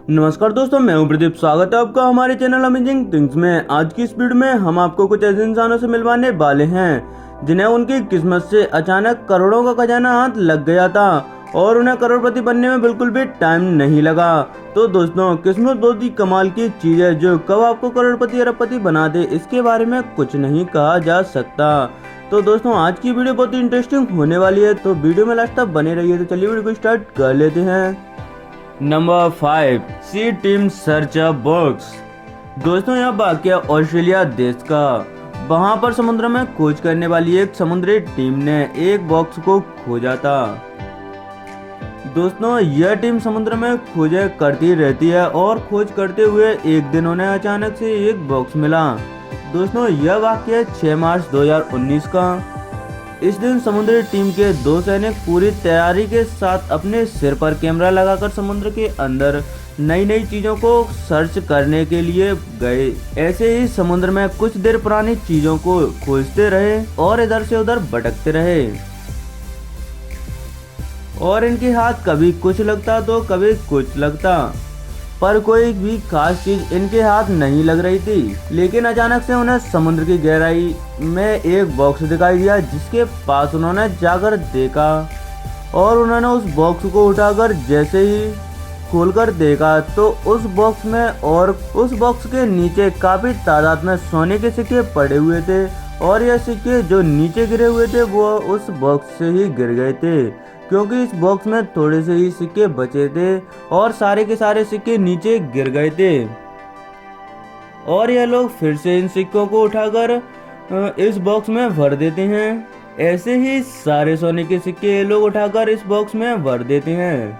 नमस्कार दोस्तों, मैं हूं प्रदीप। स्वागत है आपका हमारे चैनल अमेजिंग थिंग्स में। आज की इस वीडियो में हम आपको कुछ ऐसे इंसानों से मिलवाने वाले हैं जिन्हें उनकी किस्मत से अचानक करोड़ों का खजाना हाथ लग गया था और उन्हें करोड़पति बनने में बिल्कुल भी टाइम नहीं लगा। तो दोस्तों, किस्मत बहुत ही कमाल की चीज है जो कब आपको करोड़पति अरबपति बना दे, इसके बारे में कुछ नहीं कहा जा सकता। तो दोस्तों, आज की वीडियो बहुत ही इंटरेस्टिंग होने वाली है, तो वीडियो में लास्ट तक बने रहिए। तो चलिए वीडियो को स्टार्ट कर लेते हैं। Number 5, see team search a box. दोस्तों, यह वाकया ऑस्ट्रेलिया देश का। वहां पर समुद्र में खोज करने वाली एक समुद्री टीम ने एक बॉक्स को खोजा था। दोस्तों, यह टीम समुद्र में खोजें करती रहती है और खोज करते हुए एक दिन उन्हें अचानक से एक बॉक्स मिला। दोस्तों, यह वाकया 6 मार्च 2019 का। इस दिन समुद्री टीम के 2 सैनिक पूरी तैयारी के साथ अपने सिर पर कैमरा लगाकर समुद्र के अंदर नई नई चीजों को सर्च करने के लिए गए। ऐसे ही समुद्र में कुछ देर पुरानी चीजों को खोजते रहे और इधर से उधर भटकते रहे और इनके हाथ कभी कुछ लगता तो कभी कुछ लगता, पर कोई भी खास चीज इनके हाथ नहीं लग रही थी। लेकिन अचानक से उन्हें समुद्र की गहराई में एक बॉक्स दिखाई दिया, जिसके पास उन्होंने जाकर देखा और उन्होंने उस बॉक्स को उठाकर जैसे ही खोलकर देखा तो उस बॉक्स में और उस बॉक्स के नीचे काफी तादाद में सोने के सिक्के पड़े हुए थे और यह सिक्के जो नीचे गिरे हुए थे वो उस बॉक्स से ही गिर गए थे, क्योंकि इस बॉक्स में थोड़े से ही सिक्के बचे थे और सारे के सारे सिक्के नीचे गिर गए थे। और यह लोग फिर से इन सिक्कों को उठाकर इस बॉक्स में भर देते हैं। ऐसे ही सारे सोने के सिक्के ये लोग उठाकर इस बॉक्स में भर देते हैं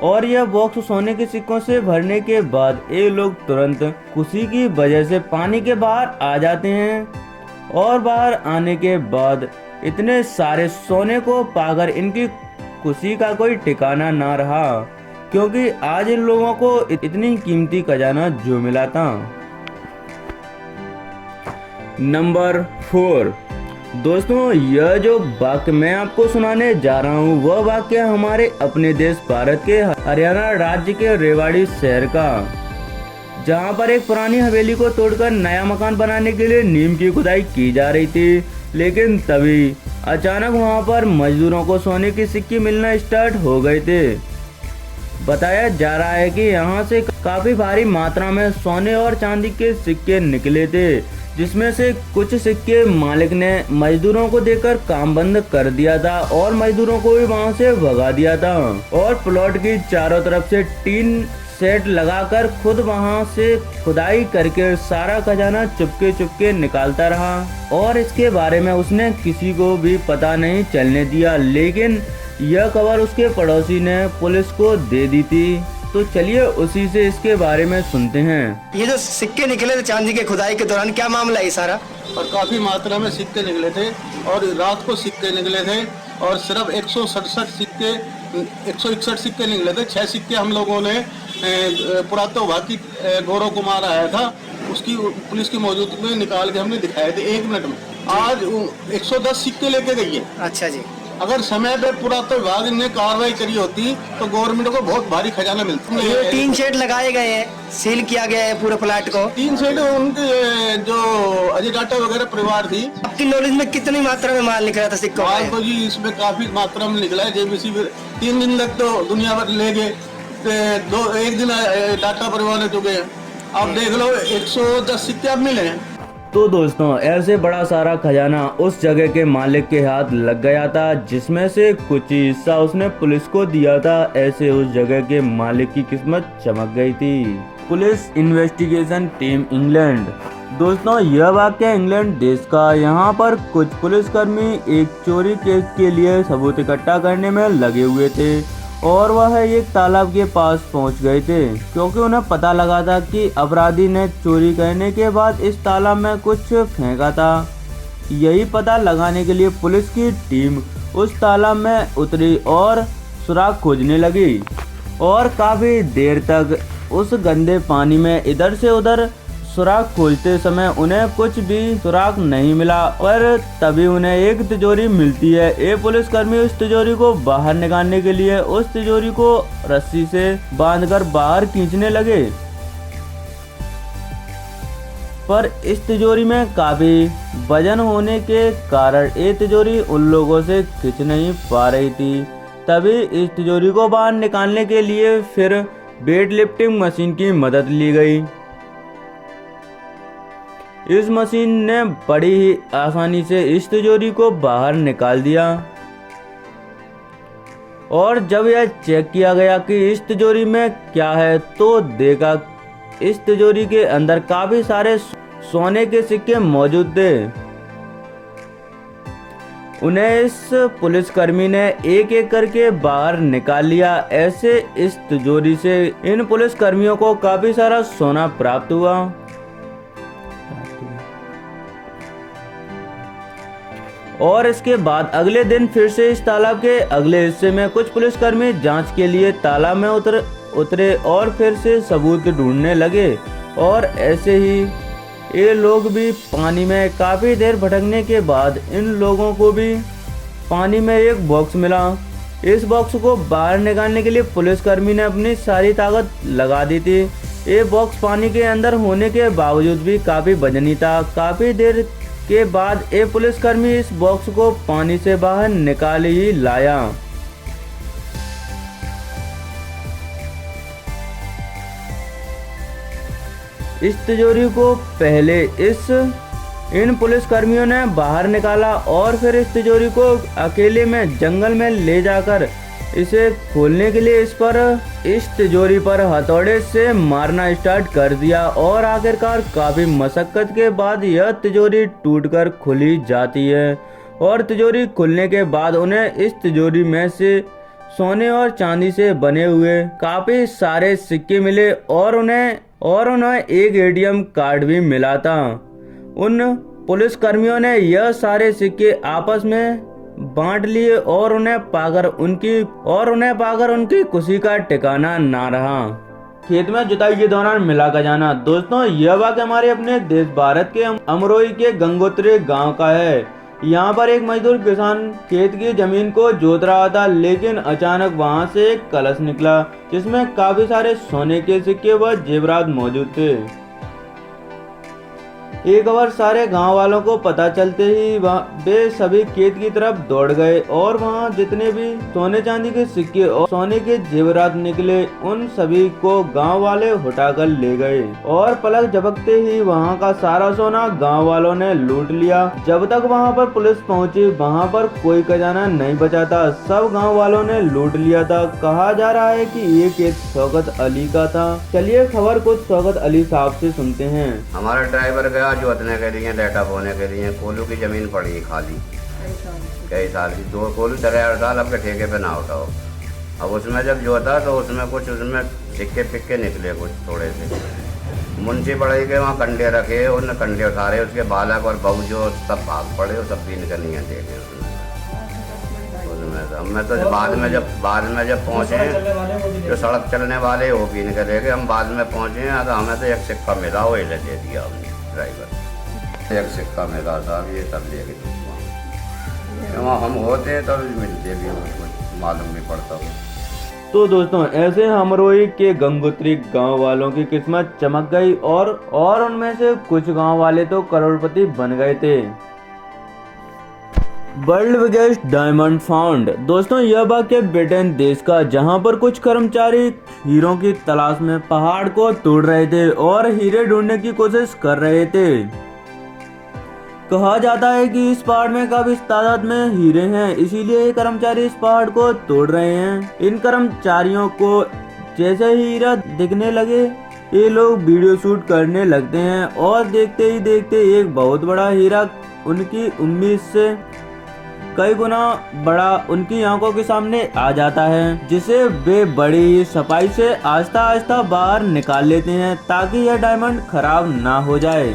और यह बॉक्स सोने के सिक्कों से भरने के बाद ये लोग तुरंत खुशी की वजह से पानी के बाहर आ जाते हैं और बाहर आने के बाद इतने सारे सोने को पाकर इनकी खुशी का कोई ठिकाना ना रहा, क्योंकि आज इन लोगों को इतनी कीमती खजाना जो मिला था। नंबर 4, दोस्तों, यह जो वाक्य मैं आपको सुनाने जा रहा हूँ वह वाक्य हमारे अपने देश भारत के हरियाणा राज्य के रेवाड़ी शहर का, जहाँ पर एक पुरानी हवेली को तोड़कर नया मकान बनाने के लिए नीम की खुदाई की जा रही थी। लेकिन तभी अचानक वहां पर मजदूरों को सोने के सिक्के मिलना स्टार्ट हो गए थे। बताया जा रहा है कि यहां से काफी भारी मात्रा में सोने और चांदी के सिक्के निकले थे, जिसमें से कुछ सिक्के मालिक ने मजदूरों को देकर काम बंद कर दिया था और मजदूरों को भी वहां से भगा दिया था और प्लॉट की चारों तरफ से टीन सेट लगाकर खुद वहां से खुदाई करके सारा खजाना चुपके निकालता रहा और इसके बारे में उसने किसी को भी पता नहीं चलने दिया। लेकिन यह खबर उसके पड़ोसी ने पुलिस को दे दी थी। तो चलिए उसी से इसके बारे में सुनते हैं। ये जो सिक्के निकले थे चांदी के खुदाई के दौरान, क्या मामला है सारा? और काफी मात्रा में सिक्के निकले थे और रात को सिक्के निकले थे और सिर्फ 161 सिक्के निकले थे। 6 सिक्के हम लोगों ने पुरातत्व विभाग की गौरव कुमार आया था, उसकी पुलिस की मौजूदगी में निकाल के हमने दिखाए थे 1 मिनट में। आज 110 सिक्के लेके गई है। अच्छा जी। अगर समय पे पुरातत्व विभाग ने कार्रवाई करी होती तो गवर्नमेंट को बहुत भारी खजाना मिलता। ये 3 शेड लगाए गए हैं, सील किया गया है पूरे प्लाट को। 3 शेड उनके जो अजय डाटा वगैरह परिवार थी। आपकी नॉलेज में कितनी मात्रा में माल निकला था सिक्कों माल तो जी इसमें काफी मात्रा में निकला है। जेबीसी 3 दिन तक तो दुनिया भर ले गए, 1 दिन डाटा परिवार ने चुके हैं। आप देख लो 110 सिक्के अब मिले हैं। तो दोस्तों, ऐसे बड़ा सारा खजाना उस जगह के मालिक के हाथ लग गया था, जिसमें से कुछ हिस्सा उसने पुलिस को दिया था। ऐसे उस जगह के मालिक की किस्मत चमक गई थी। Police investigation team England. दोस्तों, यह वाकया इंग्लैंड देश का। यहाँ पर कुछ पुलिसकर्मी एक चोरी केस के लिए सबूत इकट्ठा करने में लगे हुए थे और वह एक तालाब के पास पहुंच गए थे, क्योंकि उन्हें पता लगा था कि अपराधी ने चोरी करने के बाद इस तालाब में कुछ फेंका था। यही पता लगाने के लिए पुलिस की टीम उस तालाब में उतरी और सुराग खोजने लगी और काफी देर तक उस गंदे पानी में इधर से उधर सुराग खोजते समय उन्हें कुछ भी सुराग नहीं मिला, पर तभी उन्हें एक तिजोरी मिलती है। ये पुलिसकर्मी उस तिजोरी को बाहर निकालने के लिए उस तिजोरी को रस्सी से बांधकर बाहर खींचने लगे, पर इस तिजोरी में काफी वजन होने के कारण ये तिजोरी उन लोगों से खींच नहीं पा रही थी। तभी इस तिजोरी को बाहर निकालने के लिए फिर वेट लिफ्टिंग मशीन की मदद ली गई। इस मशीन ने बड़ी ही आसानी से इस तिजोरी को बाहर निकाल दिया, और जब यह चेक किया गया कि इस तिजोरी में क्या है, तो देखा इस तिजोरी के अंदर काफी सारे सोने के सिक्के मौजूद थे। उन्हें इस पुलिसकर्मी ने एक एक करके बाहर निकाल लिया। ऐसे इस तिजोरी से इन पुलिसकर्मियों को काफी सारा सोना प्राप्त हुआ। और इसके बाद अगले दिन फिर से इस तालाब के अगले हिस्से में कुछ पुलिसकर्मी जांच के लिए तालाब में उतरे और फिर से सबूत ढूंढने लगे। और ऐसे ही ये लोग भी पानी में काफ़ी देर भटकने के बाद इन लोगों को भी पानी में एक बॉक्स मिला। इस बॉक्स को बाहर निकालने के लिए पुलिसकर्मी ने अपनी सारी ताकत लगा दी थी। ये बॉक्स पानी के अंदर होने के बावजूद भी काफ़ी वजनी था। काफ़ी देर के बाद ये पुलिसकर्मी इस बॉक्स को पानी से बाहर निकाल ही लाया। इस तिजोरी को पहले इन पुलिसकर्मियों ने बाहर निकाला और फिर इस तिजोरी को अकेले में जंगल में ले जाकर इसे खोलने के लिए इस तिजोरी पर हथौड़े से मारना स्टार्ट कर दिया। और आखिरकार काफ़ी मशक्कत के बाद यह तिजोरी टूटकर खुली जाती है। और तिजोरी खुलने के बाद उन्हें इस तिजोरी में से सोने और चांदी से बने हुए काफ़ी सारे सिक्के मिले और उन्हें एक एटीएम कार्ड भी मिला था। उन पुलिसकर्मियों ने यह सारे सिक्के आपस में बांट लिए और उन्हें पाकर उनकी खुशी का ठिकाना ना रहा। खेत में जुताई के दौरान मिला का जाना। दोस्तों, यह वाक़या हमारे अपने देश भारत के अमरोई के गंगोत्री गांव का है। यहाँ पर एक मजदूर किसान खेत की जमीन को जोत रहा था, लेकिन अचानक वहाँ से एक कलश निकला जिसमें काफी सारे सोने के सिक्के व जेवरात मौजूद थे। ये खबर सारे गांव वालों को पता चलते ही वे सभी खेत की तरफ दौड़ गए और वहां जितने भी सोने चांदी के सिक्के और सोने के जेवरात निकले उन सभी को गांव वाले उठाकर ले गए और पलक झपकते ही वहां का सारा सोना गांव वालों ने लूट लिया। जब तक वहां पर पुलिस पहुंची वहां पर कोई खजाना नहीं बचा था, सब गाँव वालों ने लूट लिया था। कहा जा रहा है कि ये खेत शौकत अली का था। चलिए खबर कुछ शौकत अली साहब से सुनते हैं। हमारा ड्राइवर गया जोतने के लिए, डेटा बोने के लिए। कोलू की जमीन पड़ी खाली कई साल की, 2 कोलू 3 साल अब के ठेके पे ना उठाओ। अब उसमें जब जोता तो उसमें सिक्के पिक्के निकले कुछ थोड़े से। मुंशी पड़े के वहाँ कंडे रखे, उन कंडे उठारे, उसके बालक और बहू जो सब भाग पड़े, वो सब बीन करनी है देखे उसमें। मैं तो बाद में जब पहुँचे, जो सड़क चलने वाले वो बीन के ले गए। हम बाद में पहुँचे तो हमें तो एक सिक्का मिला, वही ले दिया हमने ड्राइवर। एक सिक्का मिला साहब, ये सब ले गए। वहाँ हम होते तब मिलते भी, कुछ मालूम नहीं पड़ता। तो दोस्तों, ऐसे अमरोई के गंगोत्री गांव वालों की किस्मत चमक गई और उनमें से कुछ गांव वाले तो करोड़पति बन गए थे। World biggest diamond found. दोस्तों, यह वाक्य ब्रिटेन देश का, जहां पर कुछ कर्मचारी हीरों की तलाश में पहाड़ को तोड़ रहे थे और हीरे ढूंढने की कोशिश कर रहे थे। कहा जाता है कि इस पहाड़ में काफी तादाद में हीरे हैं, इसीलिए ये कर्मचारी इस पहाड़ को तोड़ रहे हैं। इन कर्मचारियों को जैसे ही हीरा दिखने लगे, ये लोग वीडियो शूट करने लगते हैं और देखते ही देखते एक बहुत बड़ा हीरा उनकी उम्मीद से कई गुना बड़ा उनकी आंखों के सामने आ जाता है, जिसे वे बड़ी ही सफाई से आहिस्ता आहिस्ता बाहर निकाल लेते हैं ताकि यह डायमंड खराब ना हो जाए।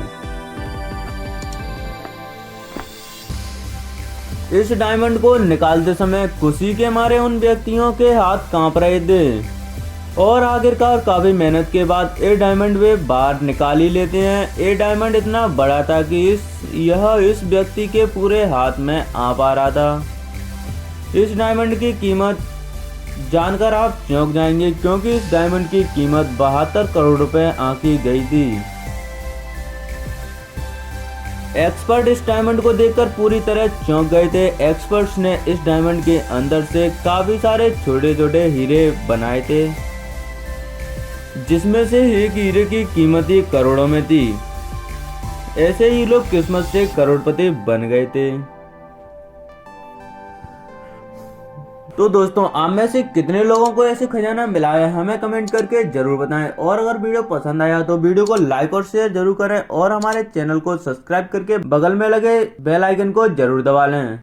इस डायमंड को निकालते समय खुशी के मारे उन व्यक्तियों के हाथ कांप रहे थे और आखिरकार काफी मेहनत के बाद ये डायमंड वे बाहर निकाल ही लेते हैं। ये डायमंड इतना बड़ा था कि इस व्यक्ति के पूरे हाथ में आ पा रहा था। इस डायमंड की कीमत जानकर आप चौंक जाएंगे, क्योंकि इस डायमंड की कीमत 72 करोड़ रुपए आंकी गई थी। एक्सपर्ट इस डायमंड को देखकर पूरी तरह चौंक गए थे। एक्सपर्ट्स ने इस डायमंड के अंदर से काफी सारे छोटे छोटे हीरे बनाए थे, जिसमें से एक हीरे की कीमत ही करोड़ों में थी। ऐसे ही लोग किस्मत से करोड़पति बन गए थे। तो दोस्तों, आप में से कितने लोगों को ऐसे खजाना मिला है, हमें कमेंट करके जरूर बताएं। और अगर वीडियो पसंद आया तो वीडियो को लाइक और शेयर जरूर करें और हमारे चैनल को सब्सक्राइब करके बगल में लगे बेल आइकन को जरूर दबा लें।